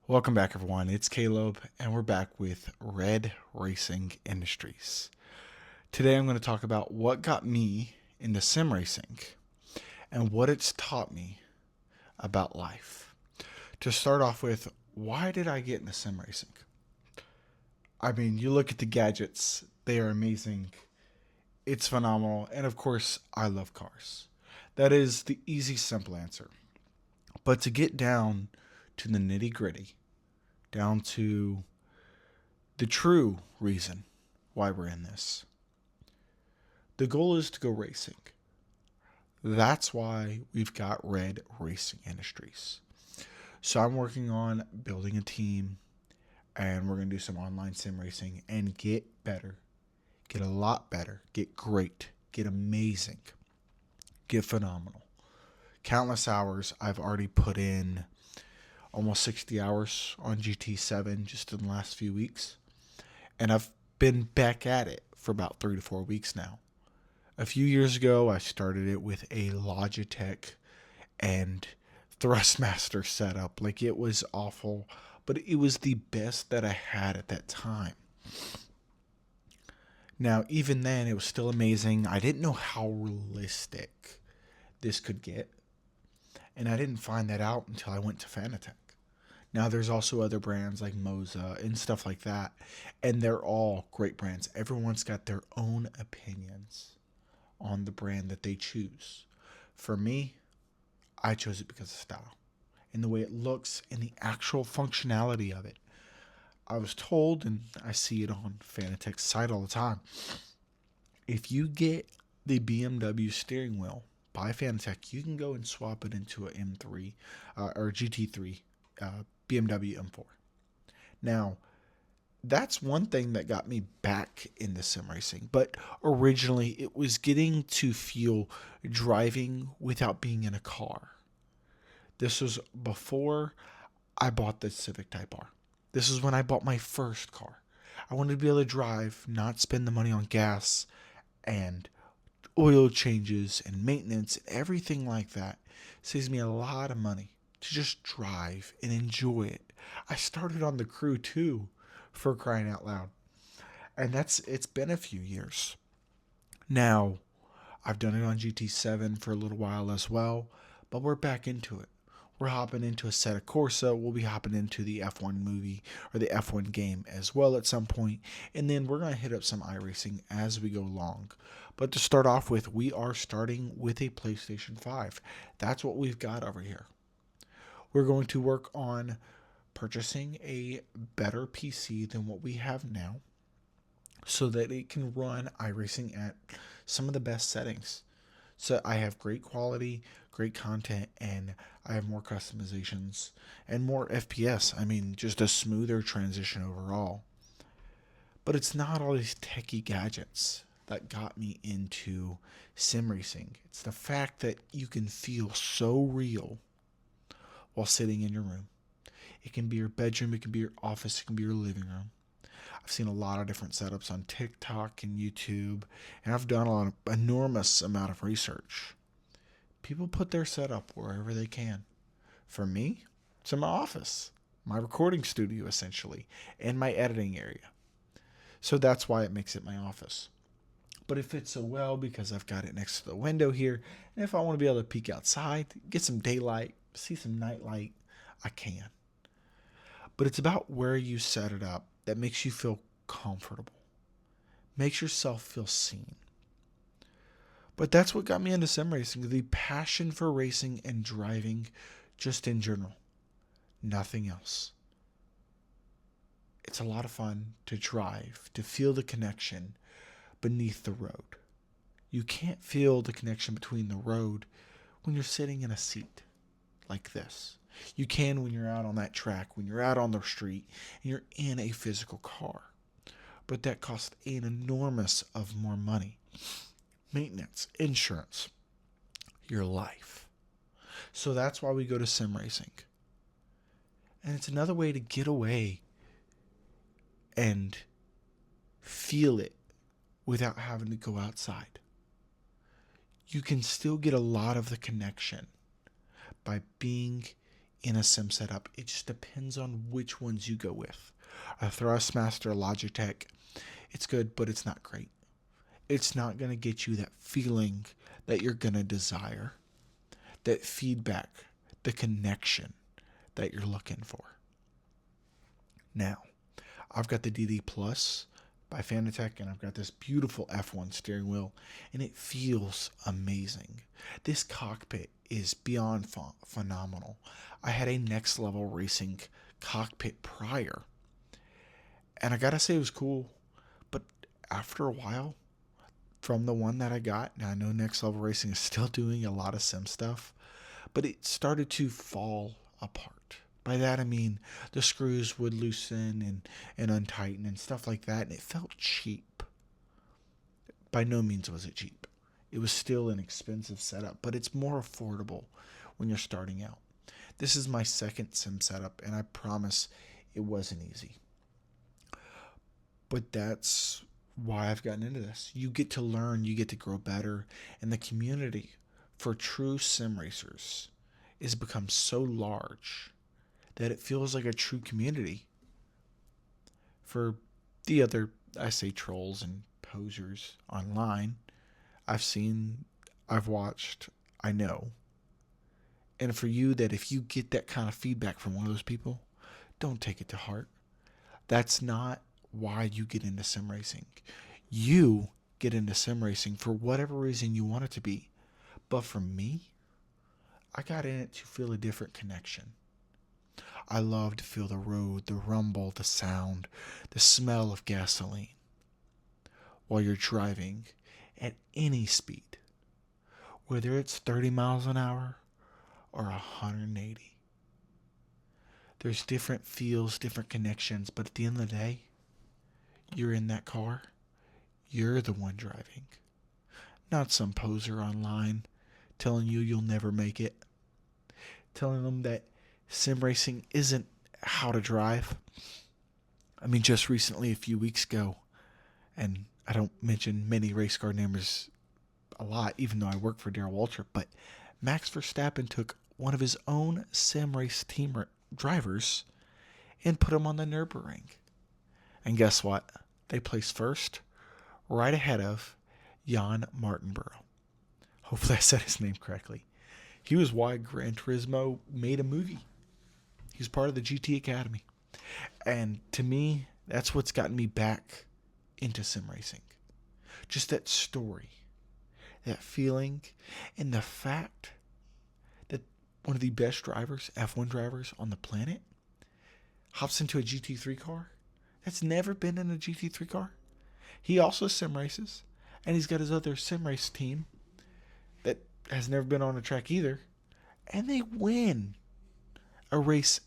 Welcome back, everyone. It's Caleb, and we're back with Red Racing Industries. Today, I'm going to talk about what got me into sim racing and what it's taught me about life. To start off with, why did I get into sim racing? I mean, you look at the gadgets, they are amazing. It's phenomenal. And of course, I love cars. That is the easy, simple answer. But to get down to the nitty gritty, down to the true reason why we're in this. The goal is to go racing. That's why we've got Red Racing Industries. So I'm working on building a team, and we're going to do some online sim racing and get better, get a lot better, get great, get amazing, get phenomenal. Countless hours I've already put in, almost 60 hours on GT7 just in the last few weeks. And I've been back at it for about 3 to 4 weeks now. A few years ago, I started it with a Logitech and Thrustmaster setup. Like, it was awful, but it was the best that I had at that time. Now, even then, it was still amazing. I didn't know how realistic this could get, and I didn't find that out until I went to Fanatec. Now, there's also other brands like Moza and stuff like that, and they're all great brands. Everyone's got their own opinions on the brand that they choose. For me, I chose it because of style and the way it looks and the actual functionality of it. I was told, and I see it on Fanatec's site all the time, if you get the BMW steering wheel by Fanatec, you can go and swap it into a M3 or GT3 BMW M4. Now, that's one thing that got me back into sim racing. But originally, it was getting to feel driving without being in a car. This was before I bought the Civic Type R. This is when I bought my first car. I wanted to be able to drive, not spend the money on gas and oil changes and maintenance and everything like that. It saves me a lot of money to just drive and enjoy it. I started on the crew too, for crying out loud. And it's been a few years. Now, I've done it on GT7 for a little while as well, but we're back into it. We're hopping into Assetto Corsa. We'll be hopping into the F1 movie or the F1 game as well at some point, and then we're going to hit up some iRacing as we go along. But to start off with, we are starting with a PlayStation 5. That's what we've got over here. We're going to work on purchasing a better PC than what we have now so that it can run iRacing at some of the best settings. So I have great quality, great content, and I have more customizations and more FPS. I mean, just a smoother transition overall. But it's not all these techie gadgets that got me into sim racing. It's the fact that you can feel so real while sitting in your room. It can be your bedroom, it can be your office, it can be your living room. I've seen a lot of different setups on TikTok and YouTube, and I've done an enormous amount of research. People put their setup wherever they can. For me, it's in my office, my recording studio essentially, and my editing area. So that's why it makes it my office. But it fits so well because I've got it next to the window here, and if I want to be able to peek outside, get some daylight, see some nightlight, I can. But it's about where you set it up that makes you feel comfortable, makes yourself feel seen. But that's what got me into sim racing, the passion for racing and driving just in general. Nothing else. It's a lot of fun to drive, to feel the connection beneath the road. You can't feel the connection between the road when you're sitting in a seat like this. You can when you're out on that track, when you're out on the street, and you're in a physical car. But that costs an enormous of more money. Maintenance, insurance, your life. So that's why we go to sim racing. And it's another way to get away and feel it without having to go outside. You can still get a lot of the connection by being in a sim setup. It just depends on which ones you go with. A Thrustmaster Logitech, it's good, but it's not great. It's not going to get you that feeling that you're going to desire, that feedback, the connection that you're looking for. Now, I've got the DD Plus by Fanatec, and I've got this beautiful F1 steering wheel, and it feels amazing. This cockpit is beyond phenomenal. I had a Next Level Racing cockpit prior, and I gotta say it was cool, but after a while, from the one that I got, now I know Next Level Racing is still doing a lot of sim stuff, but it started to fall apart. By that I mean the screws would loosen and untighten and stuff like that, and it felt cheap. By no means was it cheap. It was still an expensive setup, but it's more affordable when you're starting out. This is my second sim setup, and I promise it wasn't easy. But that's why I've gotten into this. You get to learn, you get to grow better, and the community for true sim racers has become so large that it feels like a true community. For the other, I say, trolls and posers online, I've seen, I've watched, I know. And for you, that if you get that kind of feedback from one of those people, don't take it to heart. That's not why you get into sim racing. You get into sim racing for whatever reason you want it to be. But for me, I got in it to feel a different connection. I love to feel the road, the rumble, the sound, the smell of gasoline while you're driving at any speed, whether it's 30 miles an hour or 180. There's different feels, different connections, but at the end of the day, you're in that car. You're the one driving, not some poser online telling you you'll never make it, telling them that sim racing isn't how to drive. I mean, just recently, a few weeks ago, and I don't mention many race car names a lot, even though I work for Darrell Waltrip, but Max Verstappen took one of his own sim race team drivers and put him on the Nürburgring. And guess what? They placed first, right ahead of Jan Martinborough. Hopefully I said his name correctly. He was why Gran Turismo made a movie. He was part of the GT Academy. And to me, that's what's gotten me back into sim racing. Just that story, that feeling, and the fact that one of the best drivers, F1 drivers on the planet, hops into a GT3 car that's never been in a GT3 car. He also sim races, and he's got his other sim race team that has never been on a track either, and they win a race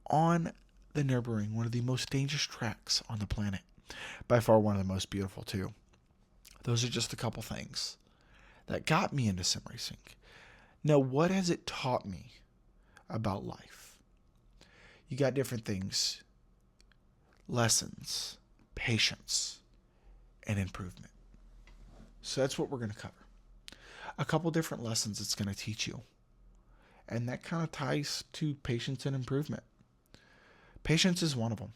on the Nürburgring, one of the most dangerous tracks on the planet. By far one of the most beautiful, too. Those are just a couple things that got me into sim racing. Now, what has it taught me about life? You got different things. Lessons, patience, and improvement. So that's what we're going to cover. A couple different lessons it's going to teach you. And that kind of ties to patience and improvement. Patience is one of them.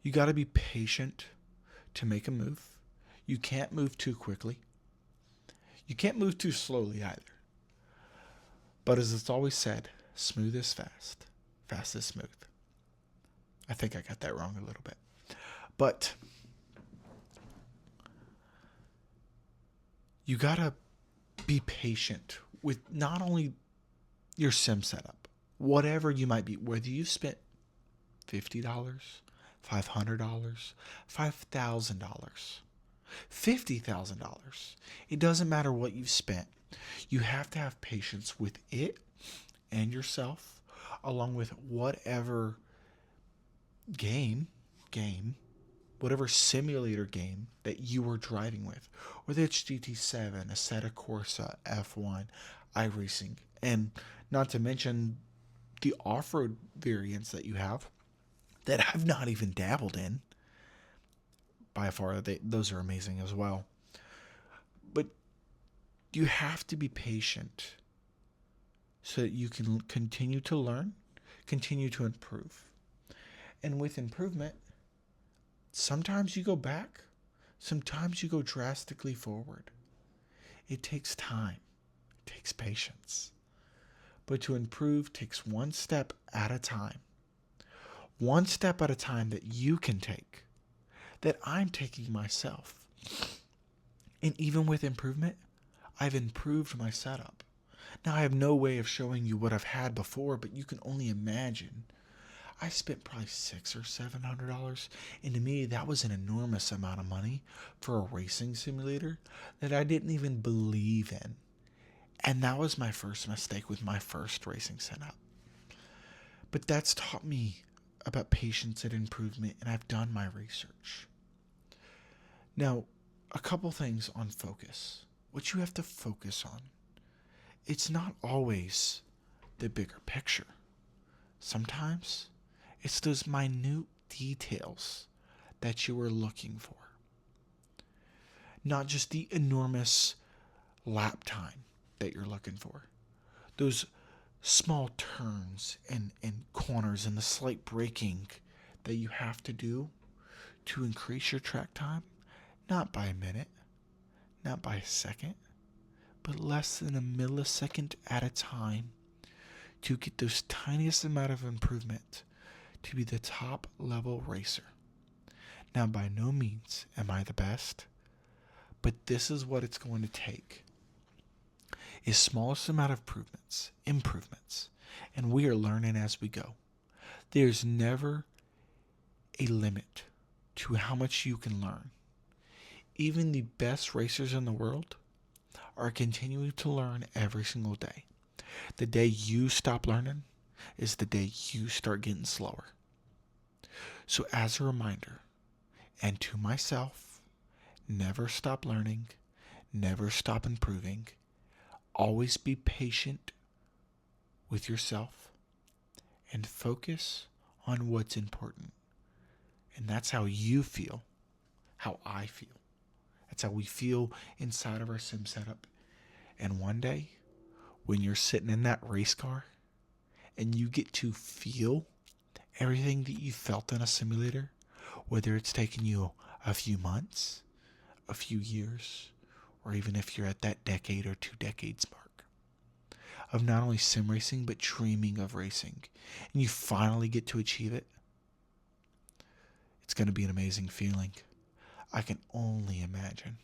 You got to be patient to make a move. You can't move too quickly. You can't move too slowly either. But as it's always said, smooth is fast, fast is smooth. I think I got that wrong a little bit. But you got to be patient with not only your sim setup, whatever you might be, whether you spent $50, $500, $5,000, $50,000. It doesn't matter what you've spent. You have to have patience with it and yourself, along with whatever game, whatever simulator game that you are driving with, whether it's GT7, Assetto Corsa, F1, iRacing, and not to mention the off-road variants that you have that I've not even dabbled in. By far, those are amazing as well. But you have to be patient so that you can continue to learn, continue to improve. And with improvement, sometimes you go back, sometimes you go drastically forward. It takes time, it takes patience. But to improve takes one step at a time. One step at a time that you can take, that I'm taking myself. And even with improvement, I've improved my setup. Now, I have no way of showing you what I've had before, but you can only imagine. I spent probably $600 or $700, and to me, that was an enormous amount of money for a racing simulator that I didn't even believe in. And that was my first mistake with my first racing setup. But that's taught me about patience and improvement, and I've done my research. Now, a couple things on focus. What you have to focus on. It's not always the bigger picture. Sometimes it's those minute details that you are looking for. Not just the enormous lap time that you're looking for. Those small turns and corners and the slight braking that you have to do to increase your track time, not by a minute, not by a second, but less than a millisecond at a time to get those tiniest amount of improvement to be the top level racer. Now, by no means am I the best, but this is what it's going to take. Is smallest amount of improvements, and we are learning as we go. There's never a limit to how much you can learn. Even the best racers in the world are continuing to learn every single day. The day you stop learning is the day you start getting slower. So as a reminder, and to myself, never stop learning, never stop improving. Always be patient with yourself and focus on what's important. And that's how you feel, how I feel. That's how we feel inside of our sim setup. And one day, when you're sitting in that race car and you get to feel everything that you felt in a simulator, whether it's taken you a few months, a few years, or even if you're at that decade or 2 decades mark of not only sim racing, but dreaming of racing, and you finally get to achieve it, it's going to be an amazing feeling. I can only imagine.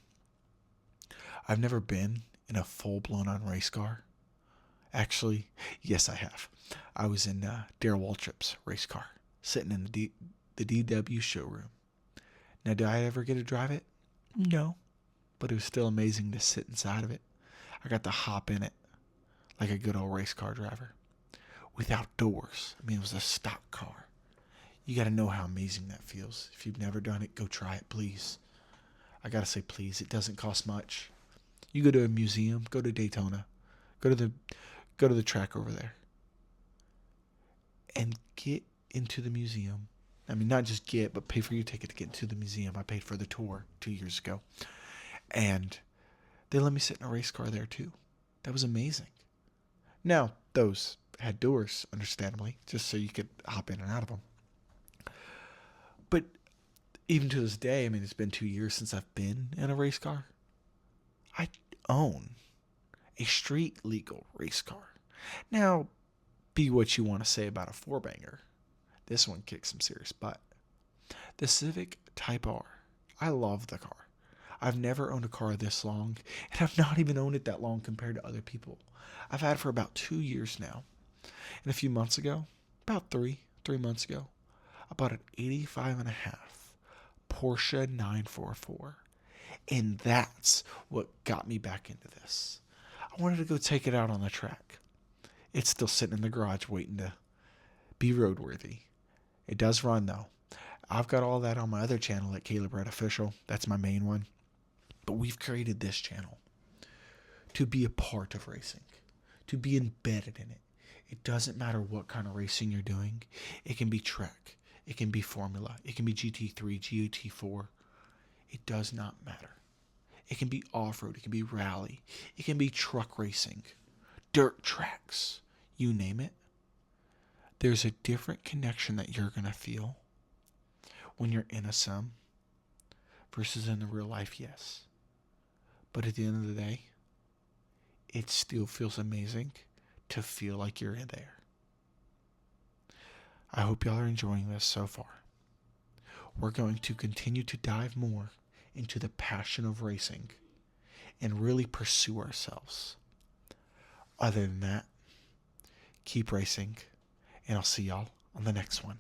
I've never been in a full-blown on race car. Actually, yes, I have. I was in Darrell Waltrip's race car, sitting in the DW showroom. Now, did I ever get to drive it? No. But it was still amazing to sit inside of it. I got to hop in it like a good old race car driver. Without doors. I mean, it was a stock car. You got to know how amazing that feels. If you've never done it, go try it, please. I got to say please. It doesn't cost much. You go to a museum, go to Daytona, go to the track over there, and get into the museum. I mean, not just get, but pay for your ticket to get into the museum. I paid for the tour 2 years ago. And they let me sit in a race car there too. That was amazing. Now, those had doors, understandably, just so you could hop in and out of them. But even to this day, I mean, it's been 2 years since I've been in a race car. I own a street legal race car. Now, be what you want to say about a 4-banger. This one kicks some serious butt. The Civic Type R. I love the car. I've never owned a car this long, and I've not even owned it that long compared to other people. I've had it for about 2 years now. And a few months ago, about three months ago, I bought an 85.5 Porsche 944. And that's what got me back into this. I wanted to go take it out on the track. It's still sitting in the garage waiting to be roadworthy. It does run though. I've got all that on my other channel at Caleb Red Official. That's my main one. But we've created this channel to be a part of racing, to be embedded in it. It doesn't matter what kind of racing you're doing. It can be track. It can be Formula. It can be GT3, GT4. It does not matter. It can be off-road. It can be rally. It can be truck racing, dirt tracks. you name it. There's a different connection that you're going to feel when you're in a sim versus in the real life, yes. But at the end of the day, it still feels amazing to feel like you're in there. I hope y'all are enjoying this so far. We're going to continue to dive more into the passion of racing and really pursue ourselves. Other than that, keep racing, and I'll see y'all on the next one.